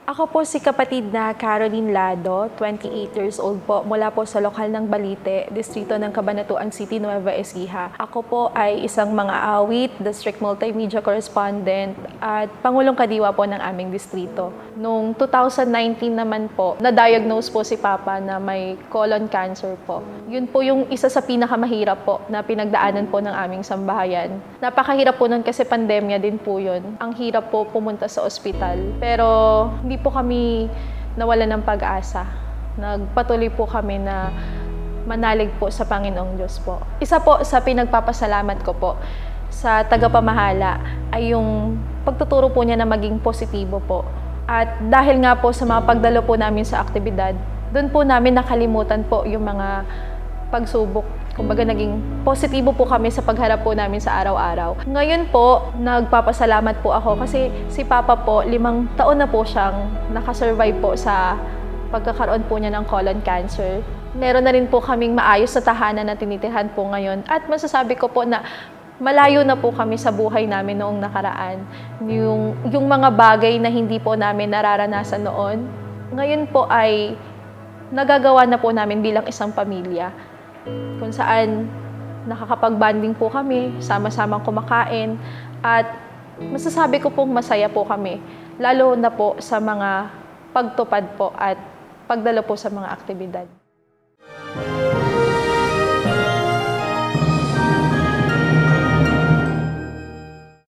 Ako po si kapatid na Caroline Lado, 28 years old po, mula po sa lokal ng Balite, distrito ng Cabanatuan City, Nueva Ecija. Ako po ay isang mga awit, district multimedia correspondent at pangulong kadiwa po ng aming distrito. Noong 2019 naman po, na-diagnose po si Papa na may colon cancer po. Yun po yung isa sa pinakamahirap po na pinagdaanan po ng aming sambahayan. Napakahirap po nun kasi pandemya din po yun. Ang hirap po pumunta sa ospital. Pero hindi po kami nawala ng pag-asa. Nagpatuloy po kami na manalig po sa Panginoong Diyos po. Isa po sa pinagpapasalamat ko po sa tagapamahala ay yung pagtuturo po niya na maging positibo po. At dahil nga po sa mga pagdalo po namin sa aktibidad, doon po namin nakalimutan po yung mga pagsubok. Kumbaga naging positibo po kami sa pagharap po namin sa araw-araw. Ngayon po, nagpapasalamat po ako kasi si Papa po, 5 taon na po siyang nakasurvive po sa pagkakaroon po niya ng colon cancer. Meron na rin po kaming maayos na tahanan na tinitirahan po ngayon. At masasabi ko po na malayo na po kami sa buhay namin noong nakaraan. Yung mga bagay na hindi po namin nararanasan noon, ngayon po ay nagagawa na po namin bilang isang pamilya. Kung saan nakakapag-bonding po kami, sama-samang kumakain, at masasabi ko pong masaya po kami, lalo na po sa mga pagtupad po at pagdalo po sa mga aktibidad.